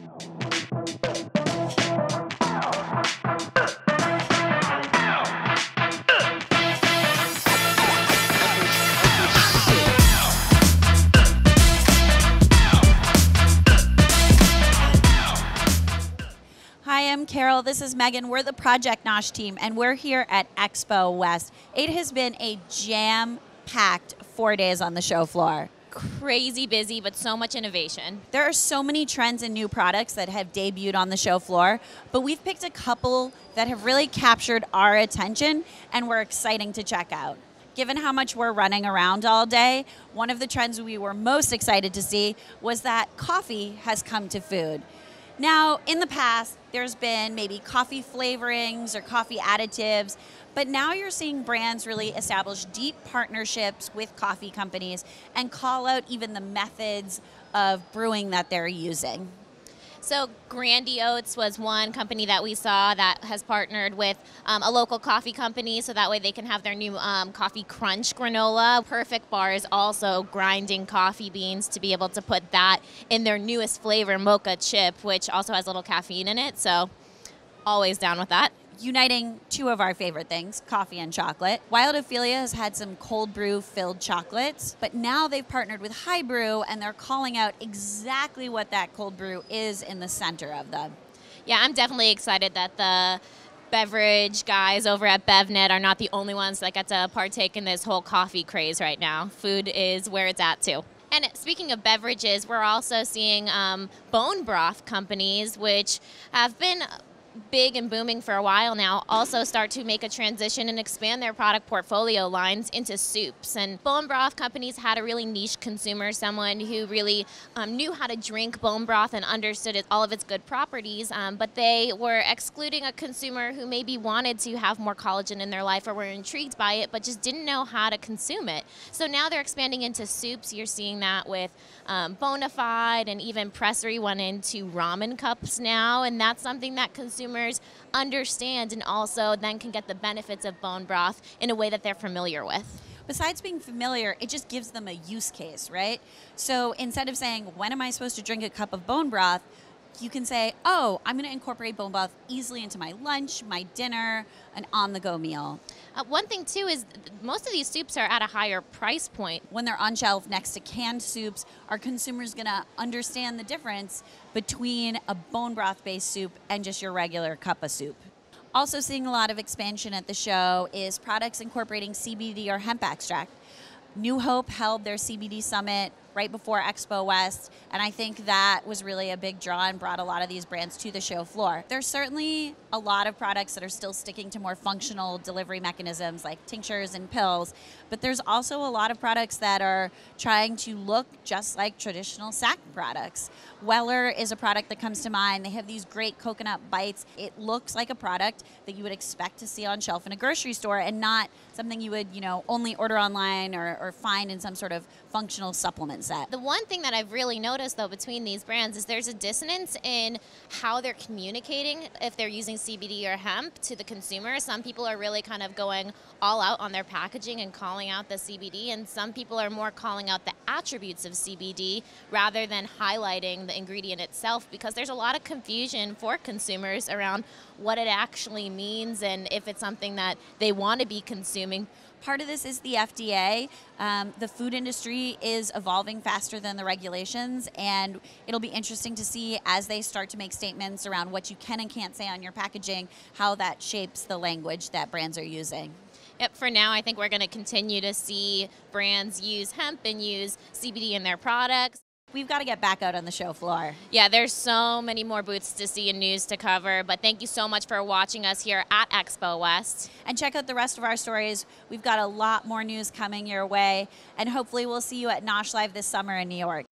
Hi, I'm Carol. This is Megan. We're the Project NOSH team, and we're here at Expo West. It has been a jam-packed 4 days on the show floor. Crazy busy, but so much innovation. There are so many trends and new products that have debuted on the show floor, but we've picked a couple that have really captured our attention and were exciting to check out. Given how much we're running around all day, one of the trends we were most excited to see was that coffee has come to food. Now, in the past, there's been maybe coffee flavorings or coffee additives, but now you're seeing brands really establish deep partnerships with coffee companies and call out even the methods of brewing that they're using. So Grandy Oats was one company that we saw that has partnered with a local coffee company, so that way they can have their new coffee crunch granola. Perfect Bar is also grinding coffee beans to be able to put that in their newest flavor, mocha chip, which also has a little caffeine in it, so always down with that. Uniting two of our favorite things, coffee and chocolate. Wild Ophelia has had some cold brew filled chocolates, but now they've partnered with High Brew and they're calling out exactly what that cold brew is in the center of them. Yeah, I'm definitely excited that the beverage guys over at BevNet are not the only ones that get to partake in this whole coffee craze right now. Food is where it's at too. And speaking of beverages, we're also seeing bone broth companies, which have been big and booming for a while now, also start to make a transition and expand their product portfolio lines into soups. And bone broth companies had a really niche consumer, someone who really knew how to drink bone broth and understood all of its good properties, but they were excluding a consumer who maybe wanted to have more collagen in their life or were intrigued by it, but just didn't know how to consume it. So now they're expanding into soups. You're seeing that with Bonafide, and even Pressery went into ramen cups now, and that's something that consumers understand and also then can get the benefits of bone broth in a way that they're familiar with. Besides being familiar, it just gives them a use case, right? So instead of saying, when am I supposed to drink a cup of bone broth? You can say, oh, I'm going to incorporate bone broth easily into my lunch, my dinner, an on-the-go meal. One thing, too, is most of these soups are at a higher price point. When they're on shelf next to canned soups, are consumers going to understand the difference between a bone broth-based soup and just your regular cup of soup? Also seeing a lot of expansion at the show is products incorporating CBD or hemp extract. New Hope held their CBD summit right before Expo West, and I think that was really a big draw and brought a lot of these brands to the show floor. There's certainly a lot of products that are still sticking to more functional delivery mechanisms like tinctures and pills, but there's also a lot of products that are trying to look just like traditional sack products. Weller is a product that comes to mind. They have these great coconut bites. It looks like a product that you would expect to see on shelf in a grocery store and not something you would, only order online or find in some sort of functional supplement set. The one thing that I've really noticed, though, between these brands is there's a dissonance in how they're communicating if they're using CBD or hemp to the consumer. Some people are really kind of going all out on their packaging and calling out the CBD, and some people are more calling out the attributes of CBD rather than highlighting the ingredient itself, because there's a lot of confusion for consumers around what it actually means and if it's something that they want to be consuming. Part of this is the FDA. The food industry is evolving faster than the regulations, and it'll be interesting to see as they start to make statements around what you can and can't say on your packaging, how that shapes the language that brands are using. Yep, for now, I think we're going to continue to see brands use hemp and use CBD in their products. We've got to get back out on the show floor. Yeah, there's so many more booths to see and news to cover, but thank you so much for watching us here at Expo West. And check out the rest of our stories. We've got a lot more news coming your way, and hopefully we'll see you at NOSH Live this summer in New York.